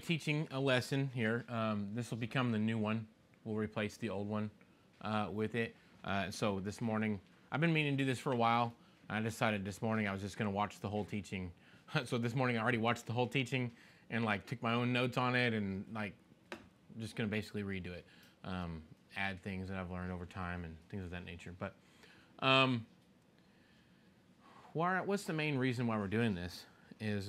teaching a lesson here. This will become the new one. We'll replace the old one with it. So this morning, I've been meaning to do this for a while. I decided this morning I was just going to watch the whole teaching. So this morning I already watched the whole teaching and like took my own notes on it and like just going to basically redo it. Add things that I've learned over time and things of that nature. But what's the main reason why we're doing this is,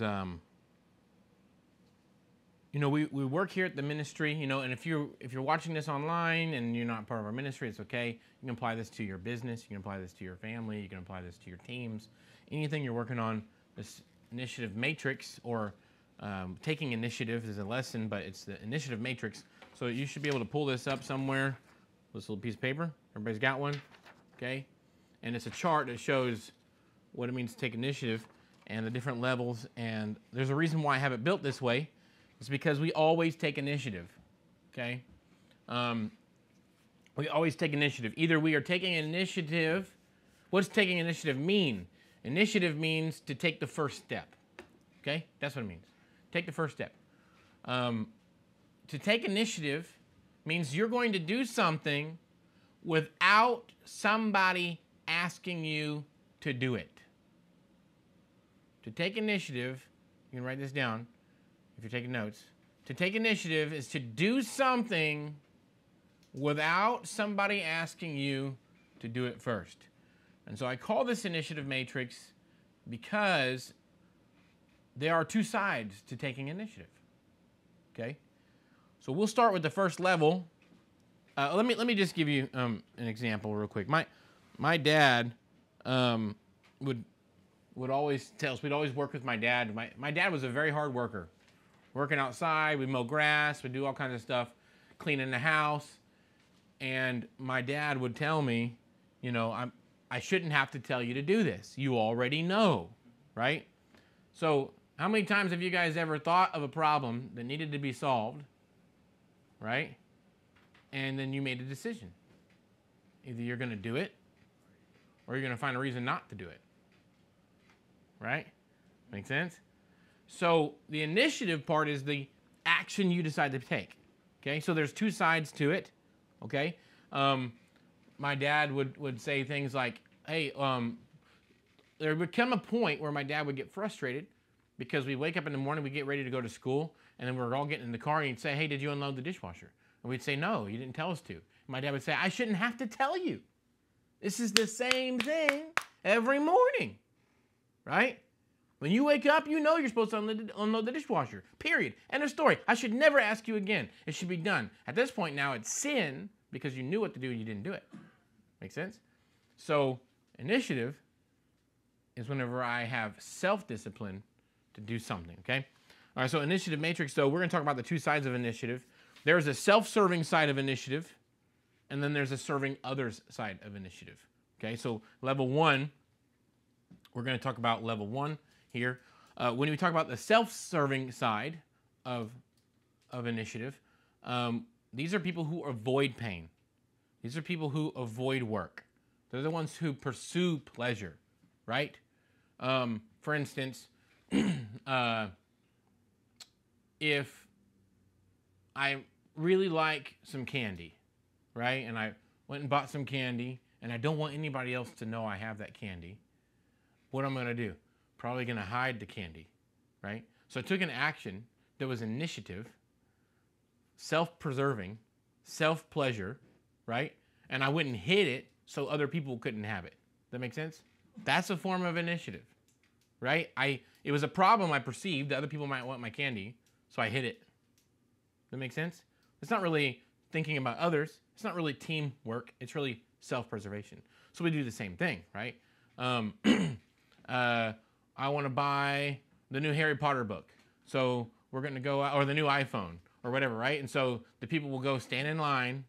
you know, we work here at the ministry, you know, and if you're watching this online and you're not part of our ministry, it's okay. You can apply this to your business. You can apply this to your family. You can apply this to your teams. Anything you're working on, this initiative matrix or taking initiative is a lesson, but it's the initiative matrix. So you should be able to pull this up somewhere. This little piece of paper. Everybody's got one, okay? And it's a chart that shows what it means to take initiative and the different levels. And there's a reason why I have it built this way. It's because we always take initiative, okay? We always take initiative. Either we are taking initiative. What does taking initiative mean? Initiative means to take the first step, okay? That's what it means. Take the first step. To take initiative means you're going to do something without somebody asking you to do it. To take initiative, you can write this down if you're taking notes. To take initiative is to do something without somebody asking you to do it first. And so I call this initiative matrix because there are two sides to taking initiative, okay? So we'll start with the first level. Let me just give you an example real quick. My dad would always tell us, we'd always work with my dad. My dad was a very hard worker. Working outside, we'd mow grass, we'd do all kinds of stuff, cleaning the house. And my dad would tell me, you know, I shouldn't have to tell you to do this. You already know, right? So how many times have you guys ever thought of a problem that needed to be solved, right? And then you made a decision. Either you're going to do it or you're going to find a reason not to do it, right? Make sense? So the initiative part is the action you decide to take, okay? So there's two sides to it, okay? My dad would say things like, hey, there would come a point where my dad would get frustrated because we wake up in the morning, we get ready to go to school, and then we're all getting in the car, and he'd say, hey, did you unload the dishwasher? And we'd say, no, you didn't tell us to. And my dad would say, I shouldn't have to tell you. This is the same thing every morning, right? When you wake up, you know you're supposed to unload the dishwasher, period. End of story. I should never ask you again. It should be done. At this point now, it's sin because you knew what to do and you didn't do it. Make sense? So initiative is whenever I have self-discipline to do something, okay? All right, so initiative matrix, though, we're going to talk about the two sides of initiative. There's a self-serving side of initiative, and then there's a serving others side of initiative, okay? So level one, we're going to talk about level one here. When we talk about the self-serving side of initiative, these are people who avoid pain. These are people who avoid work. They're the ones who pursue pleasure, right? For instance, if I really like some candy, right? And I went and bought some candy, and I don't want anybody else to know I have that candy, what am I going to do? Probably going to hide the candy, right? So I took an action that was initiative, self-preserving, self-pleasure, right? And I went and hid it so other people couldn't have it. Does that make sense? That's a form of initiative, right? It was a problem I perceived that other people might want my candy, so I hid it. Does that make sense? It's not really thinking about others. It's not really teamwork. It's really self-preservation. So we do the same thing, right? I want to buy the new Harry Potter book. So we're going to go out, or the new iPhone, or whatever, right? And so the people will go stand in line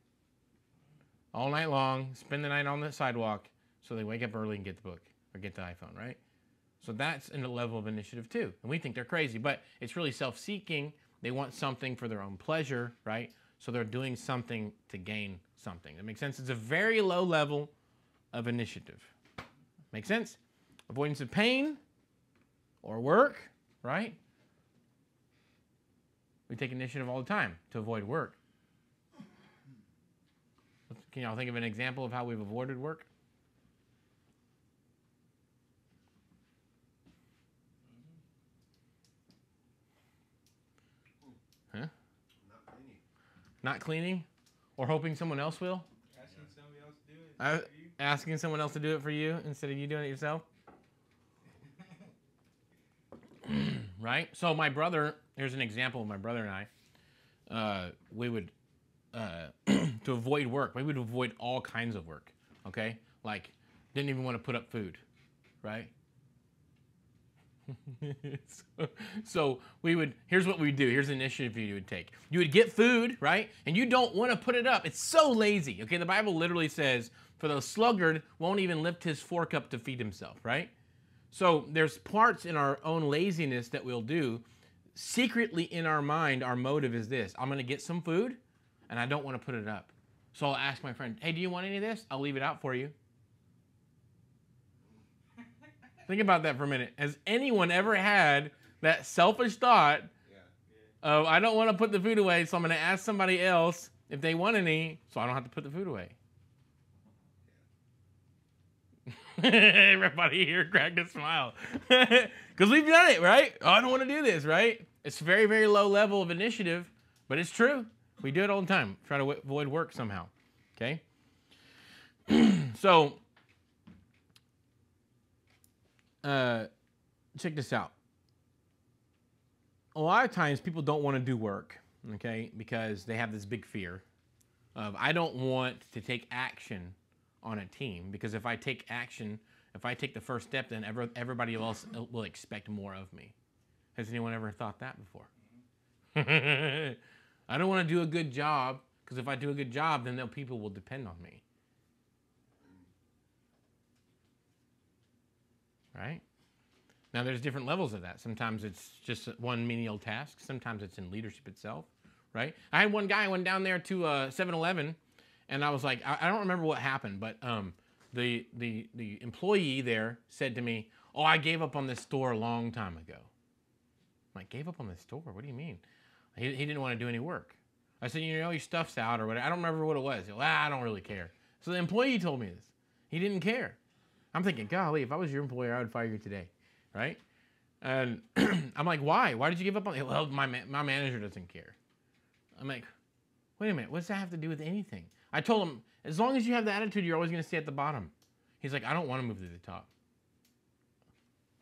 all night long, spend the night on the sidewalk, so they wake up early and get the book, or get the iPhone, right? So that's in a level of initiative too. And we think they're crazy, but it's really self-seeking. They want something for their own pleasure, right? So they're doing something to gain something. That makes sense? It's a very low level of initiative. Make sense? Avoidance of pain or work, right? We take initiative all the time to avoid work. Can y'all think of an example of how we've avoided work? Huh? Not cleaning? Or hoping someone else will? Asking somebody else to do it. Asking someone else to do it for you instead of you doing it yourself? Right? So my brother, here's an example of my brother and I. We would, to avoid work, we would avoid all kinds of work, okay? Like, didn't even want to put up food, right? So we would, here's what we would do. Here's the initiative you would take. You would get food, right? And you don't want to put it up. It's so lazy, okay? The Bible literally says, for the sluggard won't even lift his fork up to feed himself, right? So there's parts in our own laziness that we'll do. Secretly in our mind, our motive is this. I'm going to get some food, and I don't want to put it up. So I'll ask my friend, hey, do you want any of this? I'll leave it out for you. Think about that for a minute. Has anyone ever had that selfish thought of, I don't want to put the food away, so I'm going to ask somebody else if they want any, so I don't have to put the food away? Everybody here cracked a smile. Because we've done it, right? Oh, I don't want to do this, right? It's very, very low level of initiative, but it's true. We do it all the time. Try to avoid work somehow, okay? So, check this out. A lot of times people don't want to do work, okay, because they have this big fear of, I don't want to take action on a team, because if I take action, if I take the first step, then everybody else will expect more of me. Has anyone ever thought that before? I don't want to do a good job, because if I do a good job, then people will depend on me. Right? Now, there's different levels of that. Sometimes it's just one menial task. Sometimes it's in leadership itself, right? I had one guy, I went down there to 7-Eleven, and I was like, I don't remember what happened, but the employee there said to me, oh, I gave up on this store a long time ago. I'm like, gave up on this store? What do you mean? He didn't want to do any work. I said, you know, your stuff's out or whatever. I don't remember what it was. He goes, I don't really care. So the employee told me this. He didn't care. I'm thinking, golly, if I was your employer, I would fire you today, right? And I'm like, why? Why did you give up on it? Well, my manager doesn't care. I'm like, wait a minute. What does that have to do with anything? I told him, as long as you have the attitude, you're always going to stay at the bottom. He's like, I don't want to move to the top.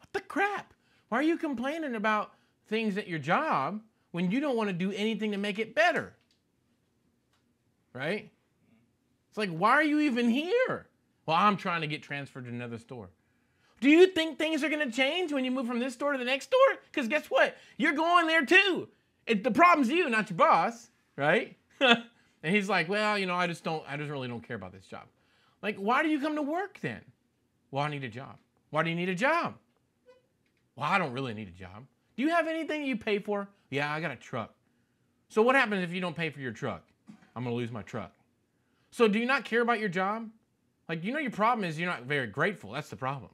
What the crap? Why are you complaining about things at your job when you don't want to do anything to make it better? Right? It's like, why are you even here? Well, I'm trying to get transferred to another store. Do you think things are going to change when you move from this store to the next store? Because guess what? You're going there too. The problem's you, not your boss, right? And he's like, well, you know, I just really don't care about this job. Like, why do you come to work then? Well, I need a job. Why do you need a job? Well, I don't really need a job. Do you have anything you pay for? Yeah, I got a truck. So what happens if you don't pay for your truck? I'm going to lose my truck. So do you not care about your job? Like, you know, your problem is you're not very grateful. That's the problem.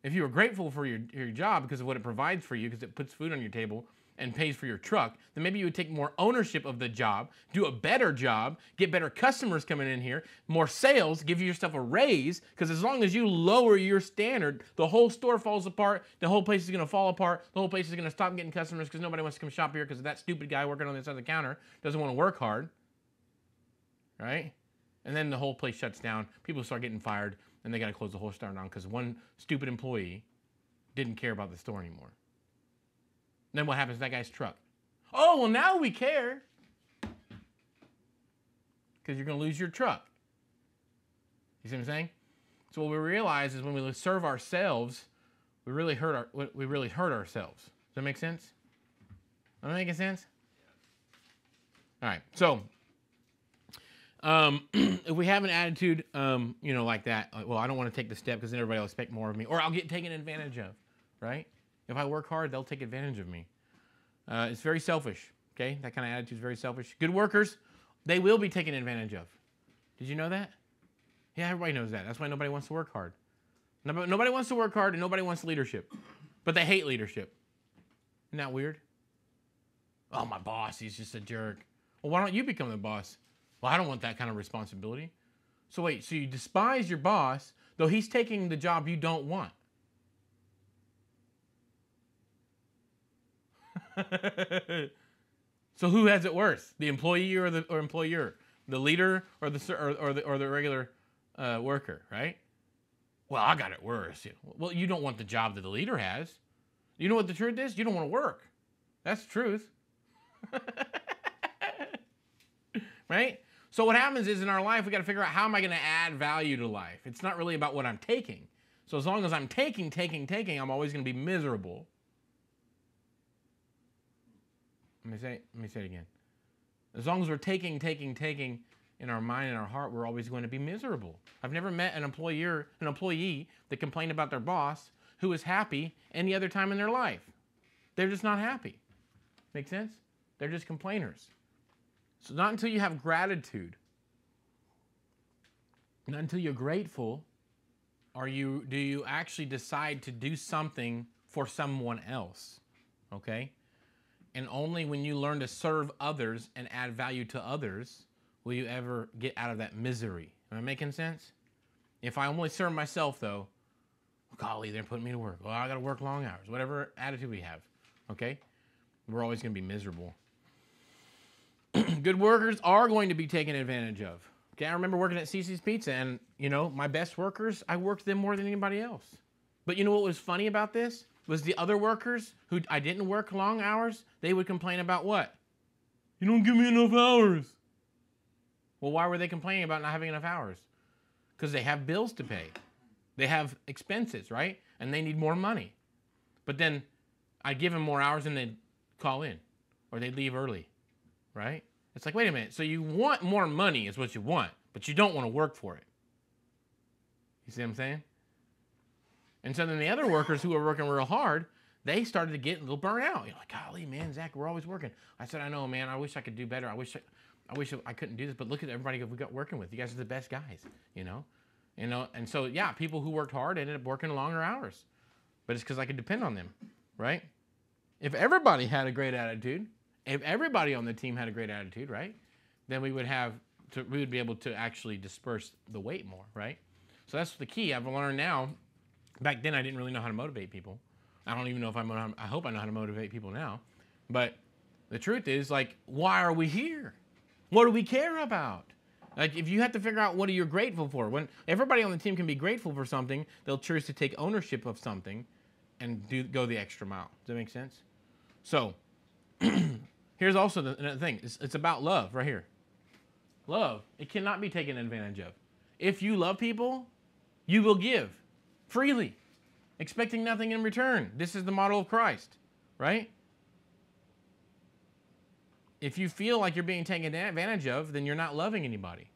If you were grateful for your job because of what it provides for you, because it puts food on your table and pays for your truck, then maybe you would take more ownership of the job, do a better job, get better customers coming in here, more sales, give yourself a raise, because as long as you lower your standard, the whole store falls apart, the whole place is going to fall apart, the whole place is going to stop getting customers because nobody wants to come shop here because that stupid guy working on the other side of the counter doesn't want to work hard, right? And then the whole place shuts down, people start getting fired, and they got to close the whole store down because one stupid employee didn't care about the store anymore. Then what happens to that guy's truck? Oh, well, now we care. Because you're going to lose your truck. You see what I'm saying? So what we realize is when we serve ourselves, we really hurt ourselves. Does that make sense? Am I making sense? All right. So if we have an attitude, you know, like that, like, well, I don't want to take the step because then everybody will expect more of me, or I'll get taken advantage of, right? If I work hard, they'll take advantage of me. It's very selfish, okay? That kind of attitude is very selfish. Good workers, they will be taken advantage of. Did you know that? Yeah, everybody knows that. That's why nobody wants to work hard. Nobody wants to work hard, and nobody wants leadership. But they hate leadership. Isn't that weird? Oh, my boss, he's just a jerk. Well, why don't you become the boss? Well, I don't want that kind of responsibility. So wait, so you despise your boss, though he's taking the job you don't want. So who has it worse, the employee or the employer, the leader or the regular worker, right? Well, I got it worse. Well, you don't want the job that the leader has. You know what the truth is? You don't want to work. That's the truth. Right? So what happens is in our life, we got to figure out how am I going to add value to life. It's not really about what I'm taking. So as long as I'm taking, I'm always going to be miserable. Let me say it again. As long as we're taking in our mind and our heart, we're always going to be miserable. I've never met an employee that complained about their boss who was happy any other time in their life. They're just not happy. Make sense? They're just complainers. So not until you have gratitude, not until you're grateful, do you actually decide to do something for someone else. Okay? And only when you learn to serve others and add value to others will you ever get out of that misery. Am I making sense? If I only serve myself, though, golly, they're putting me to work. Well, I got to work long hours. Whatever attitude we have, okay? We're always going to be miserable. Good workers are going to be taken advantage of. Okay, I remember working at Cece's Pizza, and, you know, my best workers, I worked them more than anybody else. But you know what was funny about this? Was the other workers who I didn't work long hours, they would complain about what? You don't give me enough hours. Well, why were they complaining about not having enough hours? Because they have bills to pay. They have expenses, right? And they need more money. But then I'd give them more hours and they'd call in or they'd leave early, right? It's like, wait a minute. So you want more money is what you want, but you don't want to work for it. You see what I'm saying? And so then the other workers who were working real hard, they started to get a little burnt out. You're like, golly, man, Zach, we're always working. I said, I know, man. I wish I could do better. I wish I couldn't do this. But look at everybody we got working with. You guys are the best guys, you know? And so, yeah, people who worked hard ended up working longer hours. But it's because I could depend on them, right? If everybody had a great attitude, if everybody on the team had a great attitude, right, then we would be able to actually disperse the weight more, right? So that's the key. I've learned now. Back then, I didn't really know how to motivate people. I don't even know if I hope I know how to motivate people now. But the truth is, like, why are we here? What do we care about? Like, if you have to figure out what are you grateful for, when everybody on the team can be grateful for something, they'll choose to take ownership of something and go the extra mile. Does that make sense? So, here's also another thing. It's about love right here. Love, it cannot be taken advantage of. If you love people, you will give freely, expecting nothing in return. This is the model of Christ, right? If you feel like you're being taken advantage of, then you're not loving anybody.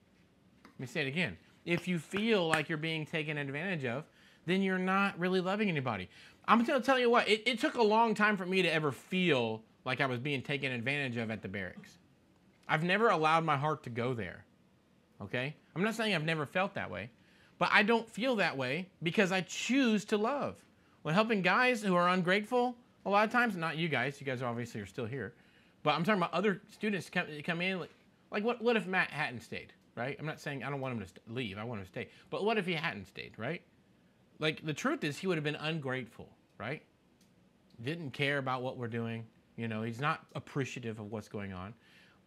Let me say it again. If you feel like you're being taken advantage of, then you're not really loving anybody. I'm going to tell you what, it took a long time for me to ever feel like I was being taken advantage of at the barracks. I've never allowed my heart to go there, okay? I'm not saying I've never felt that way, but I don't feel that way because I choose to love. When helping guys who are ungrateful, a lot of times, not you guys obviously are still here, but I'm talking about other students come in, like what if Matt hadn't stayed, right? I'm not saying I don't want him to leave, I want him to stay, but what if he hadn't stayed, right? Like, the truth is he would have been ungrateful, right? Didn't care about what we're doing, you know, he's not appreciative of what's going on,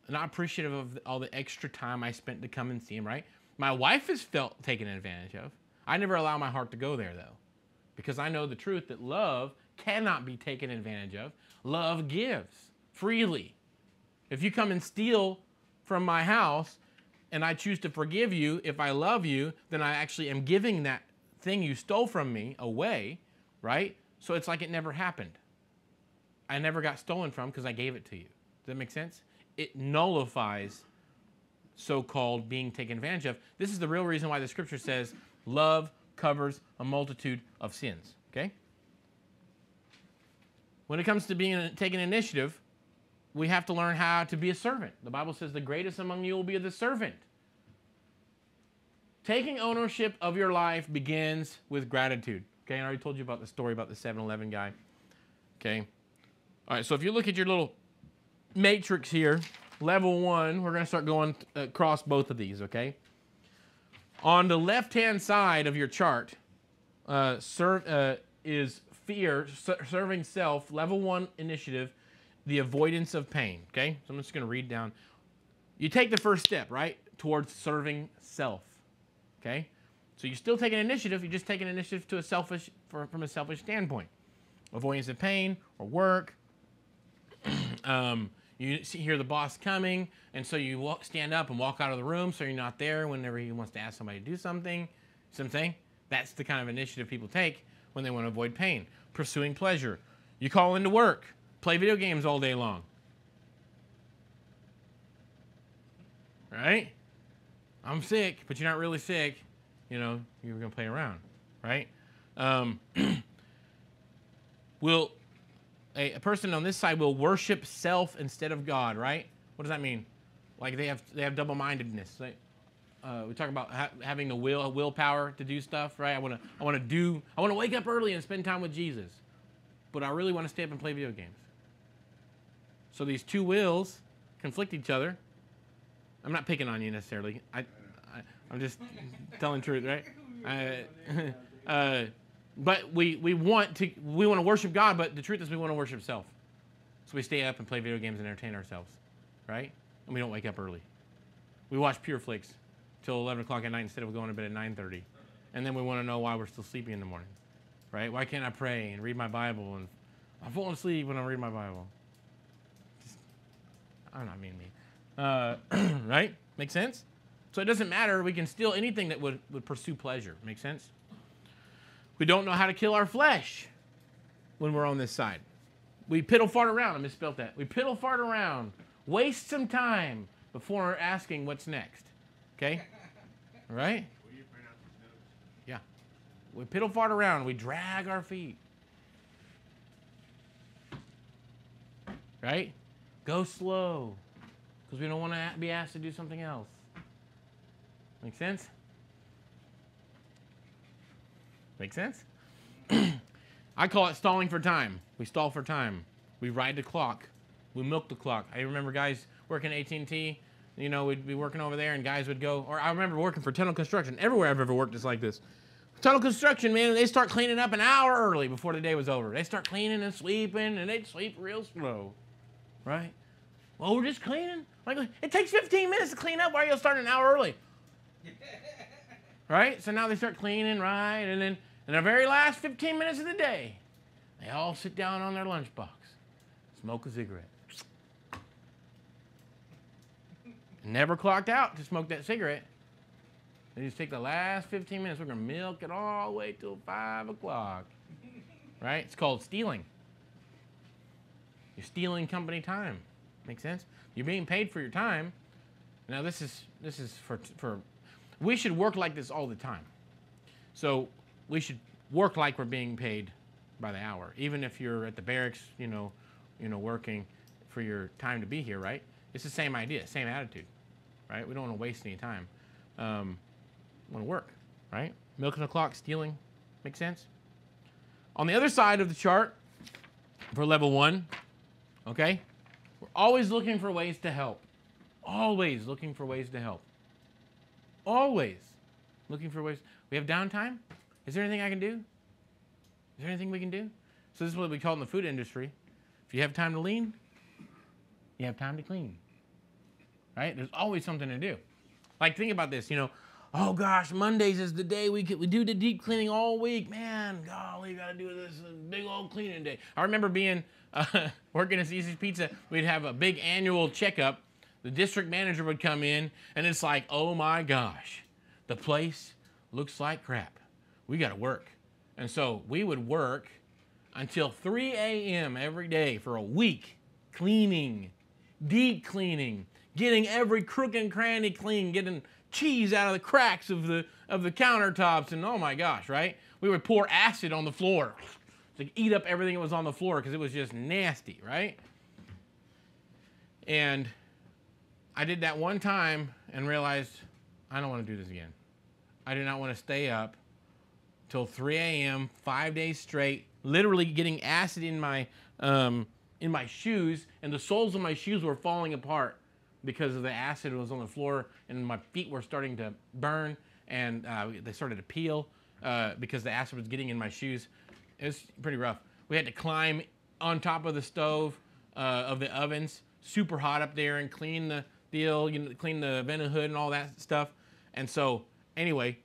not appreciative of all the extra time I spent to come and see him, right? My wife has felt taken advantage of. I never allow my heart to go there, though, because I know the truth that love cannot be taken advantage of. Love gives freely. If you come and steal from my house and I choose to forgive you, if I love you, then I actually am giving that thing you stole from me away, right? So it's like it never happened. I never got stolen from because I gave it to you. Does that make sense? It nullifies so-called being taken advantage of. This is the real reason why the scripture says love covers a multitude of sins, okay? When it comes to taking initiative, we have to learn how to be a servant. The Bible says the greatest among you will be the servant. Taking ownership of your life begins with gratitude. Okay, I already told you about the story about the 7-Eleven guy. Okay. All right, so if you look at your little matrix here, level 1, we're going to start going across both of these, okay? On the left-hand side of your chart is fear, serving self, level 1 initiative, the avoidance of pain, okay? So I'm just going to read down. You take the first step, right, towards serving self, okay? So you still take an initiative, you just take an initiative to from a selfish standpoint. Avoidance of pain or work. You hear the boss coming, and so you stand up and walk out of the room so you're not there whenever he wants to ask somebody to do something. Something. That's the kind of initiative people take when they want to avoid pain. Pursuing pleasure. You call into work, play video games all day long. Right? I'm sick, but you're not really sick. You know, you're going to play around. Right? A person on this side will worship self instead of God, right? What does that mean? Like they have double-mindedness. Right? We talk about having the willpower to do stuff, right? I want to wake up early and spend time with Jesus, but I really want to stay up and play video games. So these two wills conflict each other. I'm not picking on you necessarily. I'm just telling the truth, right? But we want to worship God, but the truth is we want to worship self. So we stay up and play video games and entertain ourselves, right? And we don't wake up early. We watch Pure Flix till 11 o'clock at night instead of going to bed at 9:30. And then we want to know why we're still sleepy in the morning, right? Why can't I pray and read my Bible? And I'm falling asleep when I read my Bible. I'm not mean. Right? Make sense? So it doesn't matter. We can steal anything that would pursue pleasure. Make sense? We don't know how to kill our flesh when we're on this side. We piddle fart around. I misspelled that. We piddle fart around. Waste some time before asking what's next. Okay? All right? Yeah. We piddle fart around. We drag our feet. Right? Go slow. Because we don't want to be asked to do something else. Make sense? Make sense? I call it stalling for time. We stall for time. We ride the clock. We milk the clock. I remember guys working at AT&T. You know, we'd be working over there, and guys would go. Or I remember working for tunnel construction. Everywhere I've ever worked is like this. Tunnel construction, man, they start cleaning up an hour early before the day was over. They start cleaning and sweeping, and they'd sweep real slow. Right? Well, we're just cleaning. Like, it takes 15 minutes to clean up. Why are you starting an hour early? Right? So now they start cleaning, right? And then in the very last 15 minutes of the day, they all sit down on their lunchbox, smoke a cigarette. Never clocked out to smoke that cigarette. They just take the last 15 minutes. We're going to milk it all the way till 5 o'clock. Right? It's called stealing. You're stealing company time. Make sense? You're being paid for your time. Now this is for we should work like this all the time. So we should work like we're being paid by the hour, even if you're at the barracks, you know, working for your time to be here, right? It's the same idea, same attitude, right? We don't want to waste any time. We want to work, right? Milking the clock, stealing, make sense? On the other side of the chart, for level 1, okay, we're always looking for ways to help. Always looking for ways to help. Always looking for ways. We have downtime. Is there anything I can do? Is there anything we can do? So this is what we call in the food industry. If you have time to lean, you have time to clean. Right? There's always something to do. Like, think about this, oh gosh, Mondays is the day we do the deep cleaning all week. Man, golly, you got to do this big old cleaning day. I remember being working at Cece's Pizza. We'd have a big annual checkup. The district manager would come in, and it's like, oh my gosh, the place looks like crap. We got to work. And so we would work until 3 a.m. every day for a week, cleaning, deep cleaning, getting every crook and cranny clean, getting cheese out of the cracks of the countertops, and oh my gosh, right? We would pour acid on the floor to eat up everything that was on the floor because it was just nasty, right? And I did that one time and realized I don't want to do this again. I do not want to stay up till 3 a.m., 5 days straight, literally getting acid in my in my shoes, and the soles of my shoes were falling apart because of the acid that was on the floor, and my feet were starting to burn, and they started to peel because the acid was getting in my shoes. It was pretty rough. We had to climb on top of the stove of the ovens, super hot up there, and clean the deal, clean the vent hood and all that stuff. And so, anyway,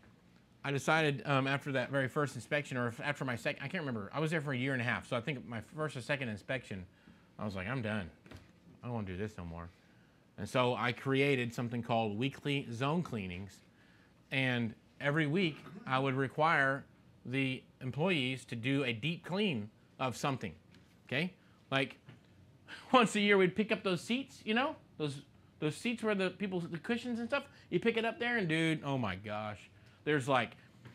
I decided after that very first inspection, or after my second, I can't remember. I was there for 1.5 years, so I think my first or second inspection, I was like, I'm done. I don't want to do this no more. And so I created something called weekly zone cleanings. And every week, I would require the employees to do a deep clean of something, okay? Like, once a year, we'd pick up those seats, those seats where the cushions and stuff, you pick it up there, and dude, oh my gosh, there's like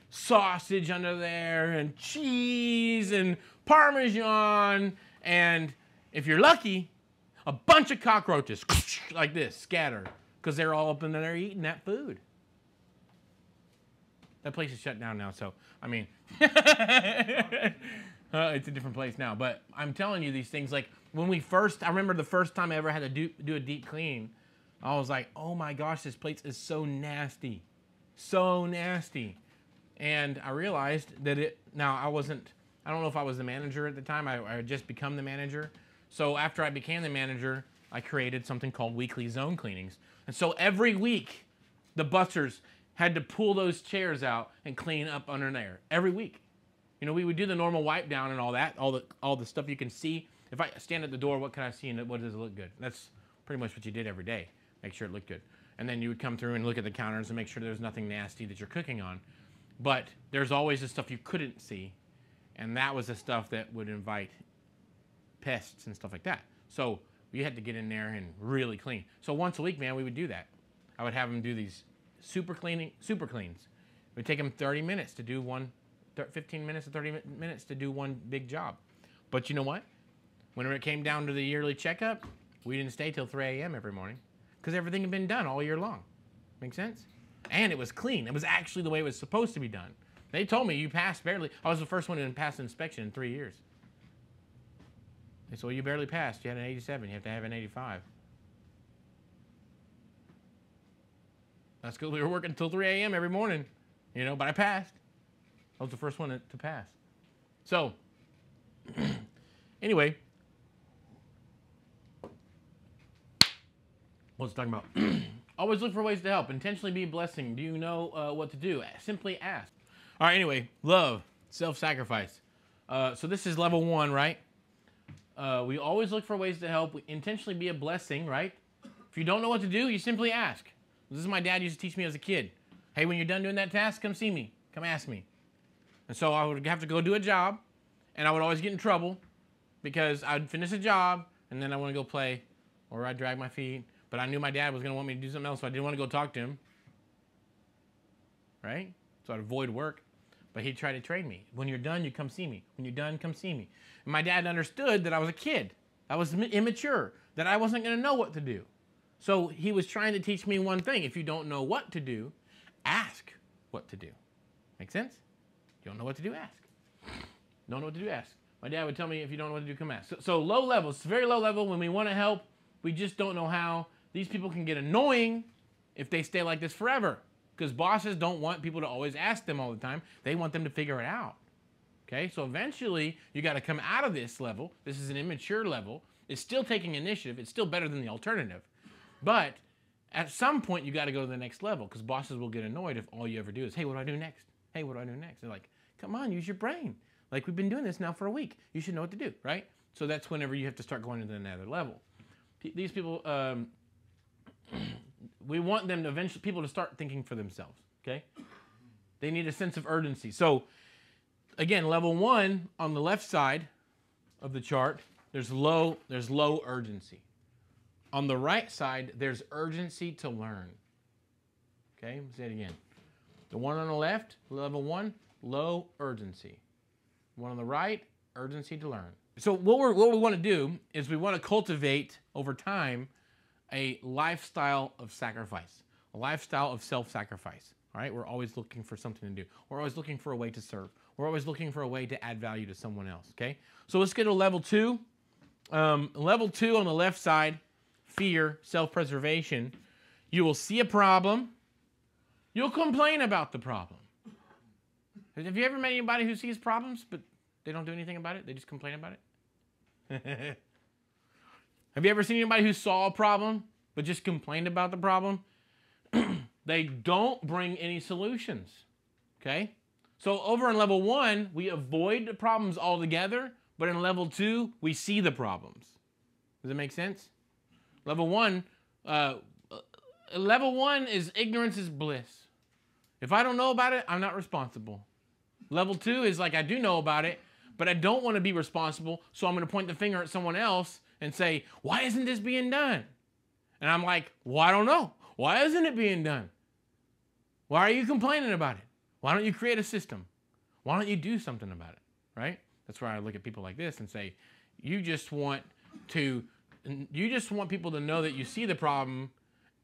sausage under there, and cheese, and Parmesan, and if you're lucky, a bunch of cockroaches, like this, scattered, because they're all up in there eating that food. That place is shut down now, so, I mean, it's a different place now. But I'm telling you these things, like, I remember the first time I ever had to do a deep clean, I was like, oh my gosh, this place is so nasty. So nasty. And I realized that I don't know if I was the manager at the time, I had just become the manager. So after I became the manager, I created something called weekly zone cleanings. And so every week, the busters had to pull those chairs out and clean up under there. Every week. We would do the normal wipe down and all that, all the stuff you can see. If I stand at the door, what can I see and what does it look good? That's pretty much what you did every day. Make sure it looked good. And then you would come through and look at the counters and make sure there's nothing nasty that you're cooking on. But there's always the stuff you couldn't see. And that was the stuff that would invite pests and stuff like that. So we had to get in there and really clean. So once a week, man, we would do that. I would have them do these super cleans. It would take them 30 minutes to do 15 minutes to 30 minutes to do one big job. But you know what? Whenever it came down to the yearly checkup, we didn't stay till 3 a.m. every morning because everything had been done all year long. Make sense? And it was clean. It was actually the way it was supposed to be done. They told me you passed barely. I was the first one to pass inspection in 3 years. They said, well, you barely passed. You had an 87. You have to have an 85. That's because we were working until 3 a.m. every morning, but I passed. I was the first one to pass. So, anyway, what was I talking about? Always look for ways to help. Intentionally be a blessing. Do you know what to do? Simply ask. All right, anyway, love, self-sacrifice. So this is level 1, right? We always look for ways to help. We intentionally be a blessing, right? If you don't know what to do, you simply ask. This is what my dad used to teach me as a kid. Hey, when you're done doing that task, come see me. Come ask me. And so I would have to go do a job, and I would always get in trouble because I'd finish a job, and then I want to go play, or I'd drag my feet. But I knew my dad was going to want me to do something else, so I didn't want to go talk to him. Right? So I'd avoid work. But he'd try to train me. When you're done, you come see me. When you're done, come see me. And my dad understood that I was a kid. I was immature, that I wasn't going to know what to do. So he was trying to teach me one thing. If you don't know what to do, ask what to do. Make sense? You don't know what to do, ask. Don't know what to do, ask. My dad would tell me, if you don't know what to do, come ask. So low level, it's very low level. When we want to help, we just don't know how. These people can get annoying if they stay like this forever. Because bosses don't want people to always ask them all the time. They want them to figure it out. Okay? So eventually, you got to come out of this level. This is an immature level. It's still taking initiative. It's still better than the alternative. But at some point, you got to go to the next level because bosses will get annoyed if all you ever do is, hey, what do I do next? Hey, what do I do next? They're like, come on, use your brain. Like, we've been doing this now for a week. You should know what to do, right? So that's whenever you have to start going to another level. These people, we want them to eventually, people to start thinking for themselves, okay? They need a sense of urgency. So, again, level 1 on the left side of the chart, there's low urgency. On the right side, there's urgency to learn. Okay, let's say it again. The one on the left, level 1, low urgency. One on the right, urgency to learn. So what we want to do is we want to cultivate over time a lifestyle of sacrifice, a lifestyle of self-sacrifice. All right, we're always looking for something to do. We're always looking for a way to serve. We're always looking for a way to add value to someone else. Okay, so let's get to level 2. Level 2 on the left side, fear, self-preservation. You will see a problem. You'll complain about the problem. Have you ever met anybody who sees problems, but they don't do anything about it? They just complain about it? Have you ever seen anybody who saw a problem, but just complained about the problem? They don't bring any solutions, okay? So over in level 1, we avoid the problems altogether, but in level 2, we see the problems. Does that make sense? Level 1 is ignorance is bliss. If I don't know about it, I'm not responsible. Level 2 is like I do know about it, but I don't want to be responsible, so I'm going to point the finger at someone else and say, why isn't this being done? And I'm like, well, I don't know. Why isn't it being done? Why are you complaining about it? Why don't you create a system? Why don't you do something about it, right? That's where I look at people like this and say, you just want people to know that you see the problem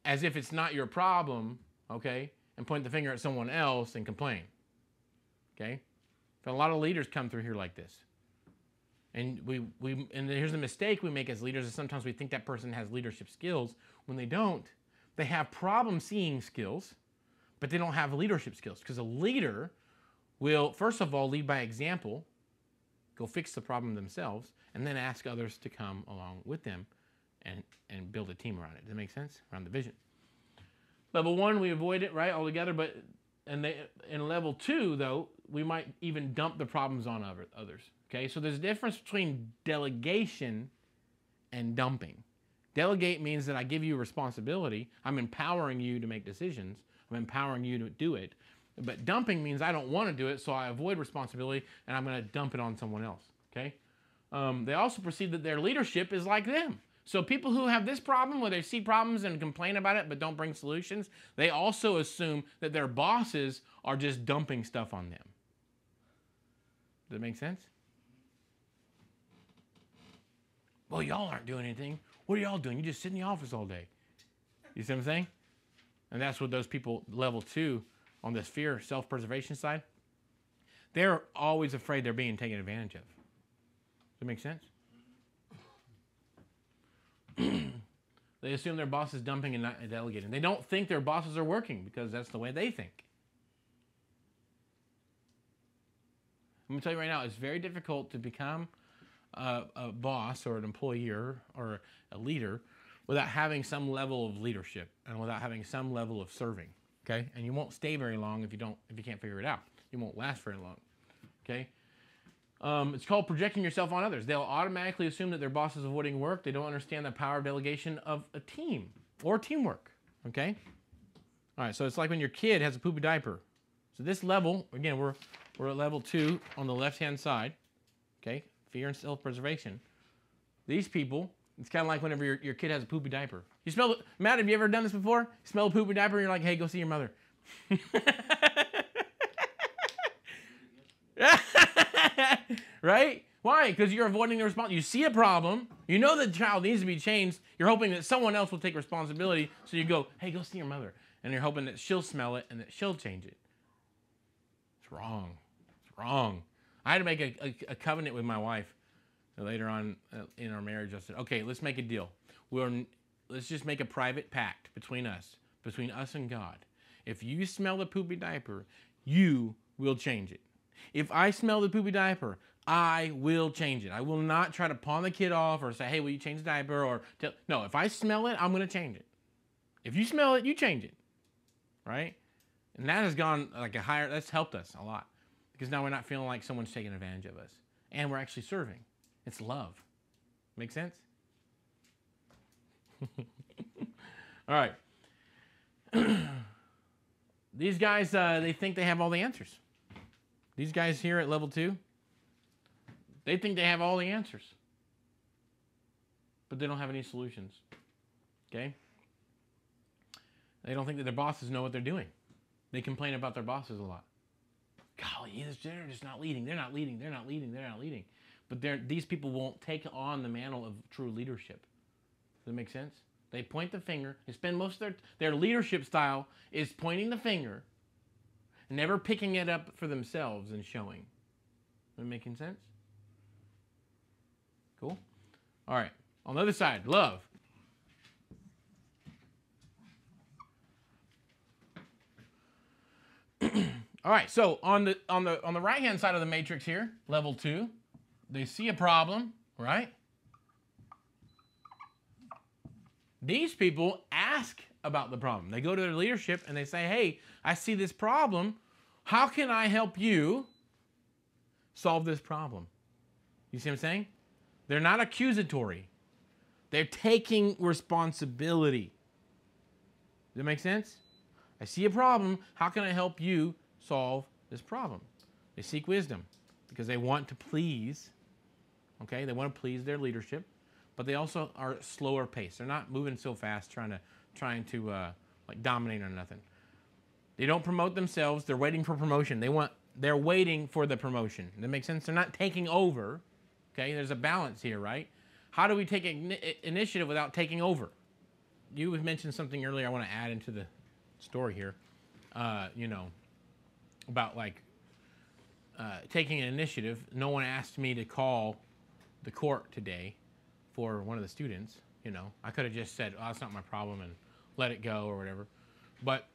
as if it's not your problem, okay? And point the finger at someone else and complain, okay? So a lot of leaders come through here like this. And and here's the mistake we make as leaders is sometimes we think that person has leadership skills when they don't. They have problem-seeing skills, but they don't have leadership skills. Because a leader will, first of all, lead by example, go fix the problem themselves, and then ask others to come along with them and build a team around it. Does that make sense? Around the vision. Level 1, we avoid it, right, altogether. But in level 2, though, we might even dump the problems on others. Okay, so there's a difference between delegation and dumping. Delegate means that I give you responsibility. I'm empowering you to make decisions. I'm empowering you to do it. But dumping means I don't want to do it, so I avoid responsibility, and I'm going to dump it on someone else. Okay? They also perceive that their leadership is like them. So people who have this problem, where they see problems and complain about it but don't bring solutions, they also assume that their bosses are just dumping stuff on them. Does that make sense? Well, y'all aren't doing anything. What are y'all doing? You just sit in the office all day. You see what I'm saying? And that's what those people, level 2, on this fear, self-preservation side, they're always afraid they're being taken advantage of. Does that make sense? They assume their boss is dumping and not delegating. They don't think their bosses are working because that's the way they think. I'm going to tell you right now, it's very difficult to become a boss or an employee or a leader without having some level of leadership and without having some level of serving, okay? And you won't stay very long if you can't figure it out. You won't last very long, okay? It's called projecting yourself on others. They'll automatically assume that their boss is avoiding work. They don't understand the power of delegation of a team or teamwork, okay? All right, so it's like when your kid has a poopy diaper. So this level, again, we're at level 2 on the left-hand side, okay? Fear and self-preservation. These people, it's kind of like whenever your kid has a poopy diaper. You smell, Matt, have you ever done this before? You smell a poopy diaper and you're like, hey, go see your mother. Right? Why? Because you're avoiding the response. You see a problem. You know the child needs to be changed. You're hoping that someone else will take responsibility. So you go, hey, go see your mother. And you're hoping that she'll smell it and that she'll change it. It's wrong. It's wrong. I had to make a covenant with my wife later on in our marriage. I said, okay, let's make a deal. Let's just make a private pact between us and God. If you smell the poopy diaper, you will change it. If I smell the poopy diaper, I will change it. I will not try to pawn the kid off or say, hey, will you change the diaper? No, if I smell it, I'm going to change it. If you smell it, you change it. Right? And that has gone like that's helped us a lot. Because now we're not feeling like someone's taking advantage of us. And we're actually serving. It's love. Make sense? All right. These guys, they think they have all the answers. These guys here at level 2, they think they have all the answers. But they don't have any solutions. Okay? They don't think that their bosses know what they're doing. They complain about their bosses a lot. Golly, they're just not leading. They're not leading. They're not leading. They're not leading. But these people won't take on the mantle of true leadership. Does that make sense? They point the finger. They spend most of their leadership style is pointing the finger, never picking it up for themselves and showing. Is that making sense? Cool. All right. On the other side, love. All right. So on the right-hand side of the matrix here, level 2, they see a problem, right? These people ask about the problem. They go to their leadership and they say, hey, I see this problem. How can I help you solve this problem? You see what I'm saying? They're not accusatory. They're taking responsibility. Does that make sense? I see a problem. How can I help you solve this problem? They seek wisdom because they want to please, okay? They want to please their leadership, but they also are slower paced. They're not moving so fast trying to like dominate or nothing. They don't promote themselves. They're waiting for promotion. They're waiting for the promotion. Does that make sense? They're not taking over. Okay, there's a balance here, right? How do we take initiative without taking over? You mentioned something earlier I want to add into the story here, about like taking an initiative. No one asked me to call the court today for one of the students. I could have just said, oh, that's not my problem and let it go or whatever. But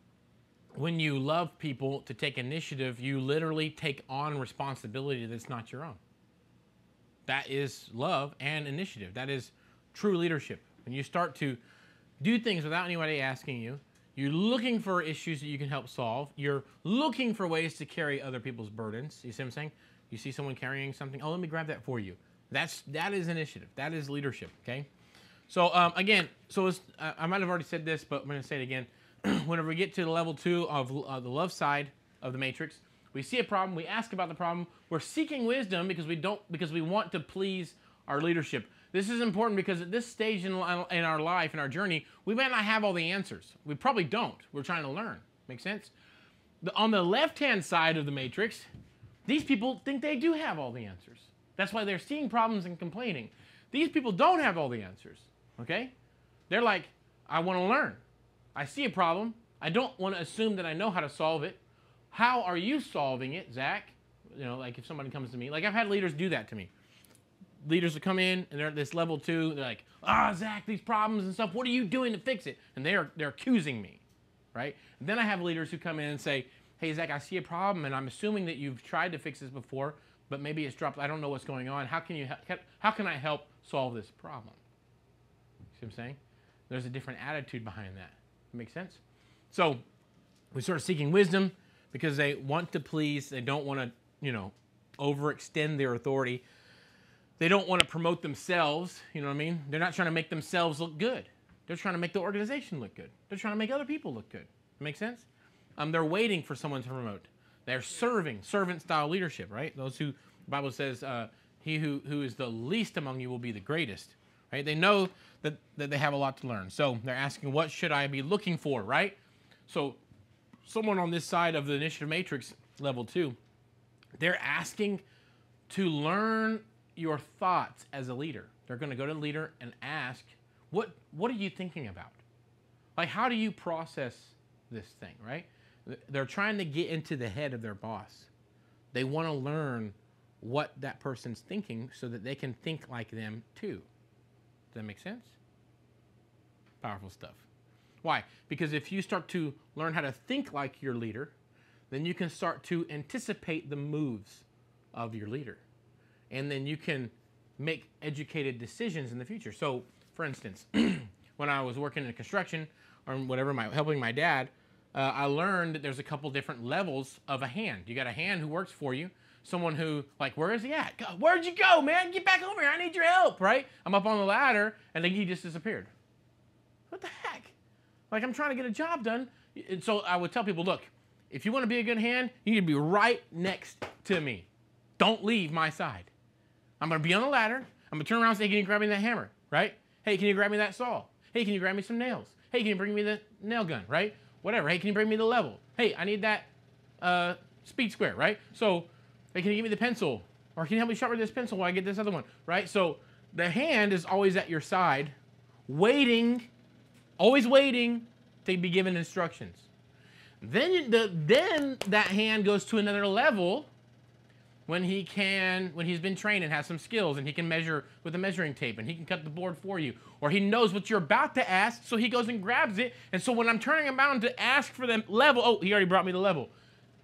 when you love people to take initiative, you literally take on responsibility that's not your own. That is love and initiative. That is true leadership. When you start to do things without anybody asking you, you're looking for issues that you can help solve. You're looking for ways to carry other people's burdens. You see what I'm saying? You see someone carrying something, oh, let me grab that for you. That is initiative. That is leadership, okay? So again, I might have already said this, but I'm going to say it again. Whenever we get to the level 2 of the love side of the matrix, we see a problem, we ask about the problem, we're seeking wisdom because we want to please our leadership. This is important because at this stage in our life, in our journey, we might not have all the answers. We probably don't. We're trying to learn. Make sense? On the left-hand side of the matrix, these people think they do have all the answers. That's why they're seeing problems and complaining. These people don't have all the answers, okay? They're like, I want to learn. I see a problem. I don't want to assume that I know how to solve it. How are you solving it, Zach? Like if somebody comes to me, like I've had leaders do that to me. Leaders will come in and they're at this level 2. They're like, Zach, these problems and stuff, what are you doing to fix it? And they're accusing me, right? And then I have leaders who come in and say, hey, Zach, I see a problem and I'm assuming that you've tried to fix this before, but maybe it's dropped. I don't know what's going on. How can I help solve this problem? See what I'm saying? There's a different attitude behind that. Make sense? So we start seeking wisdom because they want to please. They don't want to, overextend their authority. They don't want to promote themselves. You know what I mean? They're not trying to make themselves look good. They're trying to make the organization look good. They're trying to make other people look good. Make sense? They're waiting for someone to promote. They're serving, servant-style leadership, right? Those who, the Bible says, he who is the least among you will be the greatest. Right? They know that they have a lot to learn. So they're asking, what should I be looking for, right? So someone on this side of the initiative matrix, level 2, they're asking to learn your thoughts as a leader. They're going to go to the leader and ask, what are you thinking about? Like, how do you process this thing, right? They're trying to get into the head of their boss. They want to learn what that person's thinking so that they can think like them too. Does that make sense? Powerful stuff. Why? Because if you start to learn how to think like your leader, then you can start to anticipate the moves of your leader. And then you can make educated decisions in the future. So, for instance, when I was working in construction or whatever, helping my dad, I learned that there's a couple different levels of a hand. You got a hand who works for you, someone who, like, where is he at? Where'd you go, man? Get back over here. I need your help, right? I'm up on the ladder, and then he just disappeared. What the heck? Like, I'm trying to get a job done. And so I would tell people, look, if you want to be a good hand, you need to be right next to me. Don't leave my side. I'm going to be on the ladder. I'm going to turn around and say, can you grab me that hammer, right? Hey, can you grab me that saw? Hey, can you grab me some nails? Hey, can you bring me the nail gun, right? Whatever. Hey, can you bring me the level? Hey, I need that speed square, right? So, hey, can you give me the pencil? Or can you help me sharpen this pencil while I get this other one, right? So the hand is always at your side, waiting, always waiting to be given instructions. Then that hand goes to another level, when he's been trained and has some skills and he can measure with a measuring tape and he can cut the board for you, or he knows what you're about to ask, so he goes and grabs it. And so when I'm turning around to ask for the level, oh, he already brought me the level.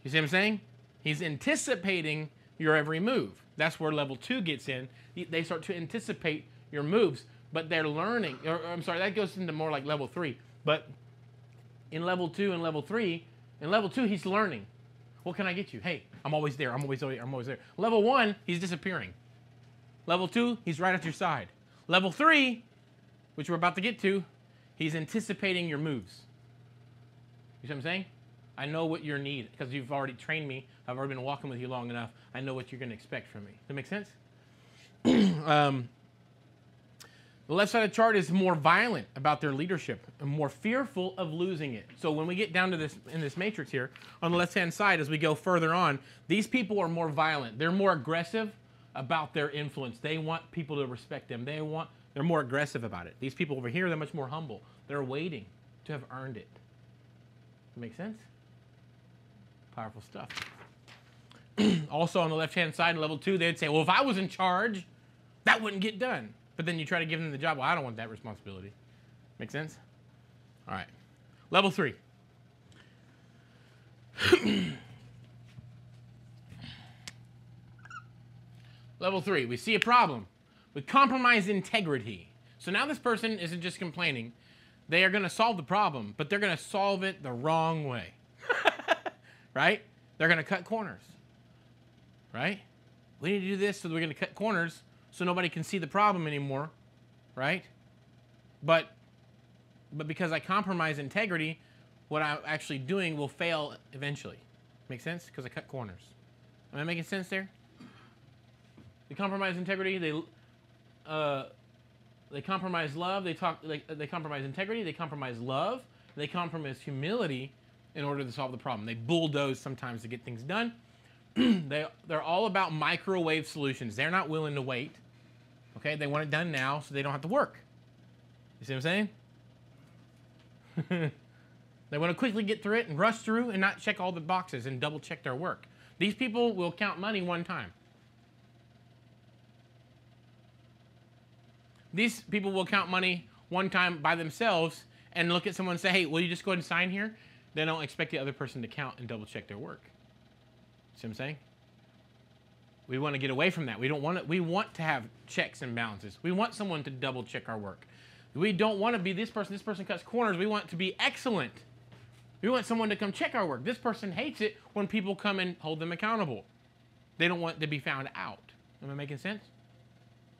You see what I'm saying? He's anticipating your every move. That's where level 2 gets in. They start to anticipate your moves, but they're learning. Or, I'm sorry, that goes into more like level 3. But in level 2 and level 3, in level 2, he's learning. What can I get you? Hey, I'm always there. I'm always there. I'm always there. Level 1, he's disappearing. Level 2, he's right at your side. Level 3, which we're about to get to, he's anticipating your moves. You see what I'm saying? I know what your need, because you've already trained me. I've already been walking with you long enough. I know what you're going to expect from me. Does that make sense? The left side of the chart is more violent about their leadership and more fearful of losing it. So when we get down to this, in this matrix here, on the left-hand side, as we go further on, these people are more violent. They're more aggressive about their influence. They want people to respect them. They're more aggressive about it. These people over here, they're much more humble. They're waiting to have earned it. Make sense? Powerful stuff. Also on the left-hand side, in level 2, they'd say, well, if I was in charge, that wouldn't get done. But then you try to give them the job. Well, I don't want that responsibility. Make sense? All right. Level 3. Level 3. We see a problem with compromised integrity. So now this person isn't just complaining. They are going to solve the problem, but they're going to solve it the wrong way. Right? They're going to cut corners. Right? We need to do this, so we're going to cut corners so nobody can see the problem anymore, right? But because I compromise integrity, what I'm actually doing will fail eventually. Make sense? Because I cut corners. Am I making sense there? They compromise integrity. They compromise love. They compromise integrity. They compromise love. They compromise humility in order to solve the problem. They bulldoze sometimes to get things done. They're all about microwave solutions. They're not willing to wait. Okay, they want it done now so they don't have to work. You see what I'm saying? They want to quickly get through it and rush through and not check all the boxes and double check their work. These people will count money one time. These people will count money one time by themselves and look at someone and say, hey, will you just go ahead and sign here? They don't expect the other person to count and double check their work. See what I'm saying? We want to get away from that. We want to have checks and balances. We want someone to double check our work. We don't want to be this person cuts corners. We want to be excellent. We want someone to come check our work. This person hates it when people come and hold them accountable. They don't want to be found out. Am I making sense?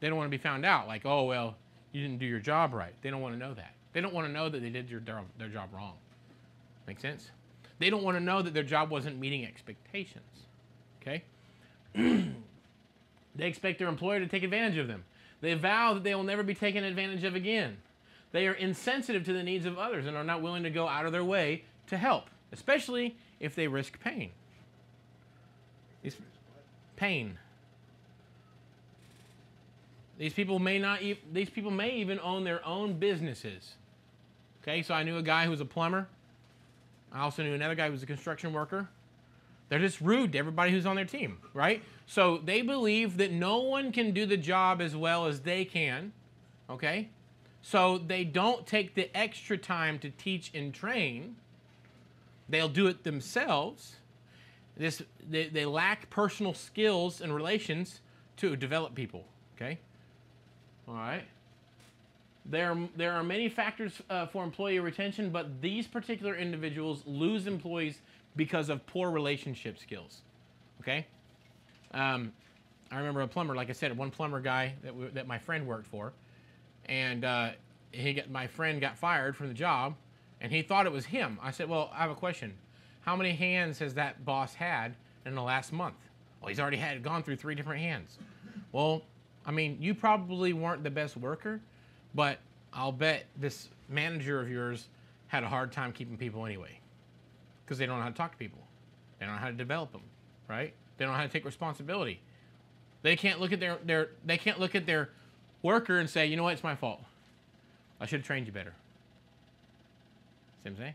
They don't want to be found out like, oh, well, you didn't do your job right. They don't want to know that. They don't want to know that they did their job wrong. Make sense? They don't want to know that their job wasn't meeting expectations. Okay? They expect their employer to take advantage of them. They vow that they will never be taken advantage of again. They are insensitive to the needs of others and are not willing to go out of their way to help, especially if they risk pain. Pain. These people may even own their own businesses. Okay, so I knew a guy who was a plumber. I also knew another guy who was a construction worker. They're just rude to everybody who's on their team, right? So they believe that no one can do the job as well as they can, okay? So they don't take the extra time to teach and train. They'll do it themselves. They lack personal skills and relations to develop people, okay? All right. There are many factors for employee retention, but these particular individuals lose employees because of poor relationship skills, okay? I remember a plumber, like I said, one plumber guy that my friend worked for, and my friend got fired from the job, and he thought it was him. I said, well, I have a question. How many hands has that boss had in the last month? Well, he's already gone through 3 different hands. Well, I mean, you probably weren't the best worker, but I'll bet this manager of yours had a hard time keeping people anyway, because they don't know how to talk to people. They don't know how to develop them, right? They don't know how to take responsibility. They can't look at their worker and say, you know what, it's my fault. I should have trained you better. See what I'm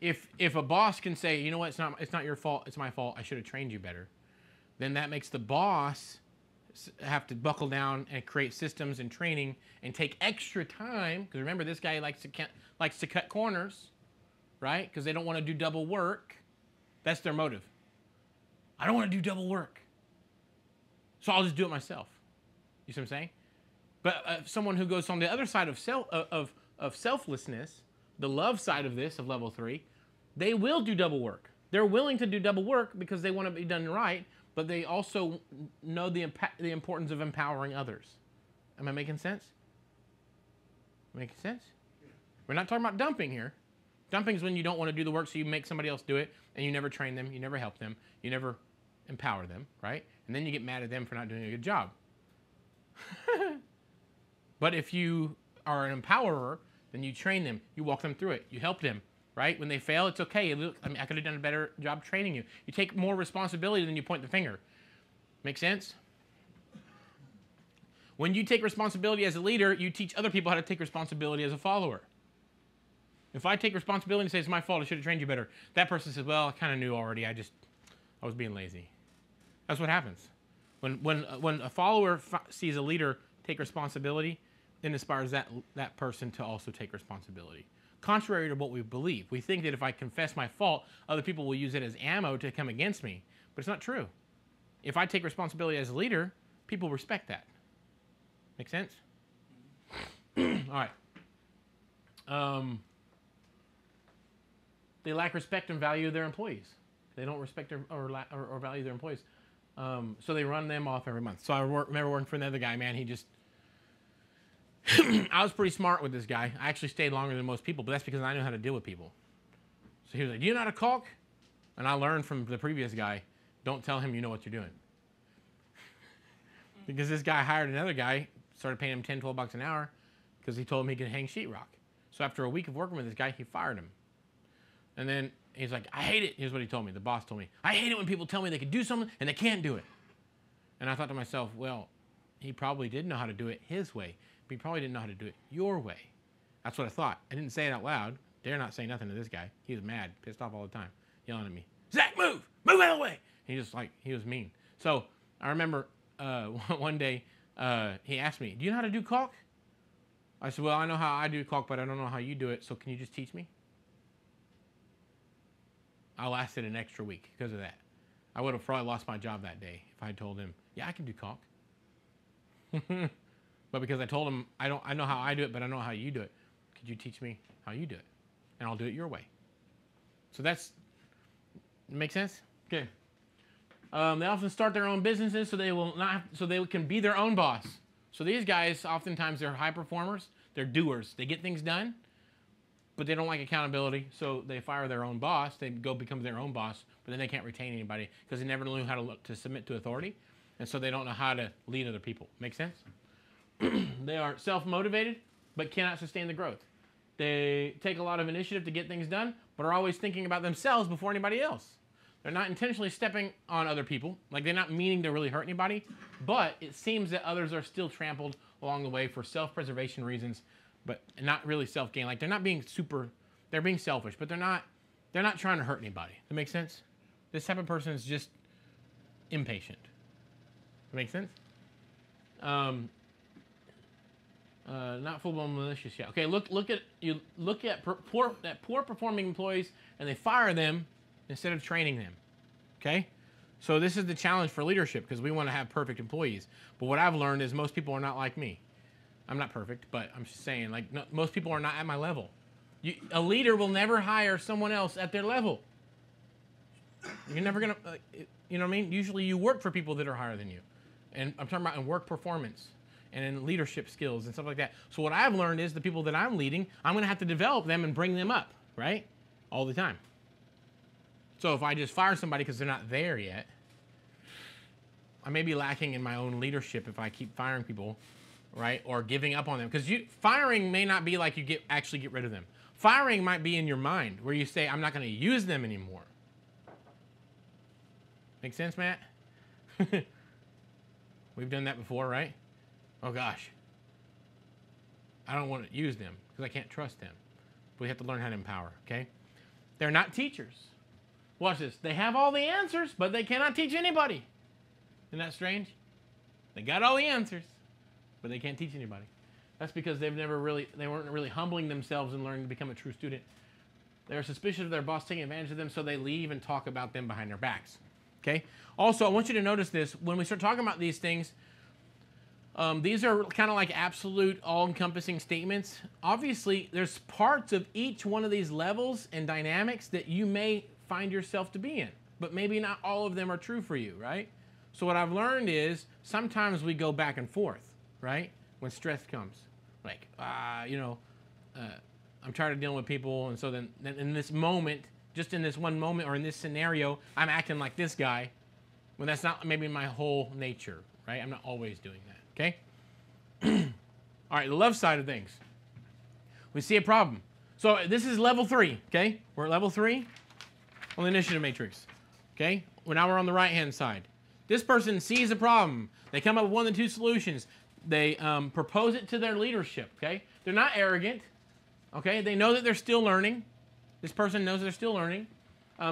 saying? If a boss can say, you know what, it's not your fault, it's my fault, I should have trained you better, then that makes the boss have to buckle down and create systems and training and take extra time. Because remember, this guy likes to cut corners, right? Because they don't want to do double work. That's their motive. I don't want to do double work, so I'll just do it myself. You see what I'm saying? But someone who goes on the other side of selflessness, the love side of this, of level 3, they will do double work. They're willing to do double work because they want to be done right, but they also know the importance of empowering others. Am I making sense? Making sense? We're not talking about dumping here. Dumping is when you don't want to do the work, so you make somebody else do it, and you never train them, you never help them, you never empower them, right? And then you get mad at them for not doing a good job. But if you are an empowerer, then you train them, you walk them through it, you help them, right? When they fail, it's okay. Look, I mean, I could have done a better job training you. You take more responsibility than you point the finger. Make sense? When you take responsibility as a leader, you teach other people how to take responsibility as a follower. If I take responsibility and say, it's my fault, I should have trained you better, that person says, well, I kind of knew already, I was being lazy. That's what happens. When a follower sees a leader take responsibility, it inspires that person to also take responsibility. Contrary to what we believe. We think that if I confess my fault, other people will use it as ammo to come against me. But it's not true. If I take responsibility as a leader, people respect that. Make sense? All right. They lack respect and value their employees. They don't respect or value their employees. So they run them off every month. So I remember working for another guy, man, he just... I was pretty smart with this guy. I actually stayed longer than most people, but that's because I knew how to deal with people. So he was like, do you know how to caulk? And I learned from the previous guy, don't tell him you know what you're doing. Because this guy hired another guy, started paying him 10, 12 bucks an hour because he told him he could hang sheetrock. So after a week of working with this guy, he fired him. And then he's like, I hate it. Here's what he told me. The boss told me, I hate it when people tell me they can do something and they can't do it. And I thought to myself, well, he probably did know how to do it his way. But he probably didn't know how to do it your way. That's what I thought. I didn't say it out loud. Dare not say nothing to this guy. He was mad, pissed off all the time, yelling at me. Zach, move! Move out of the way! And he was mean. So I remember one day he asked me, do you know how to do caulk? I said, well, I know how I do caulk, but I don't know how you do it, so can you just teach me? I lasted an extra week because of that. I would have probably lost my job that day if I had told him, yeah, I can do caulk. But because I told him, I know how I do it, but I know how you do it. Could you teach me how you do it? And I'll do it your way. So make sense? Okay. They often start their own businesses so they can be their own boss. So these guys, oftentimes they're high performers. They're doers. They get things done, but they don't like accountability. So they fire their own boss. They go become their own boss, but then they can't retain anybody because they never knew how to submit to authority. And so they don't know how to lead other people. Make sense? They are self-motivated, but cannot sustain the growth. They take a lot of initiative to get things done, but are always thinking about themselves before anybody else. They're not intentionally stepping on other people. Like, they're not meaning to really hurt anybody, but it seems that others are still trampled along the way for self-preservation reasons, but not really self-gain. Like, they're not being they're being selfish, but they're not trying to hurt anybody. Does that make sense? This type of person is just impatient. That make sense? Not full-blown malicious yet. Okay, look at poor performing employees, and they fire them instead of training them. Okay, so this is the challenge for leadership because we want to have perfect employees. But what I've learned is most people are not like me. I'm not perfect, but I'm just saying, like, no, most people are not at my level. A leader will never hire someone else at their level. You're never gonna, you know what I mean? Usually, you work for people that are higher than you, and I'm talking about in work performance and in leadership skills and stuff like that. So what I've learned is the people that I'm leading, I'm going to have to develop them and bring them up, right? All the time. So if I just fire somebody because they're not there yet, I may be lacking in my own leadership if I keep firing people, right? Or giving up on them. Because firing may not be like you actually get rid of them. Firing might be in your mind where you say, I'm not going to use them anymore. Make sense, Matt? We've done that before, right? Oh gosh, I don't want to use them because I can't trust them. But we have to learn how to empower, okay? They're not teachers. Watch this. They have all the answers, but they cannot teach anybody. Isn't that strange? They got all the answers, but they can't teach anybody. That's because they weren't really humbling themselves and learning to become a true student. They're suspicious of their boss taking advantage of them, so they leave and talk about them behind their backs. Okay? Also, I want you to notice this. When we start talking about these things, these are kind of like absolute, all-encompassing statements. Obviously, there's parts of each one of these levels and dynamics that you may find yourself to be in, but maybe not all of them are true for you, right? So what I've learned is sometimes we go back and forth, right? When stress comes. Like, I'm tired of dealing with people, and so then in this moment, just in this one moment or in this scenario, I'm acting like this guy, when that's not maybe my whole nature, right? I'm not always doing that, okay? All right, the love side of things. We see a problem. So this is level 3, okay? We're at level 3 on the initiative matrix, okay? Well, now we're on the right-hand side. This person sees a problem. They come up with one of the two solutions. They propose it to their leadership, okay? They're not arrogant, okay? They know that they're still learning. This person knows they're still learning.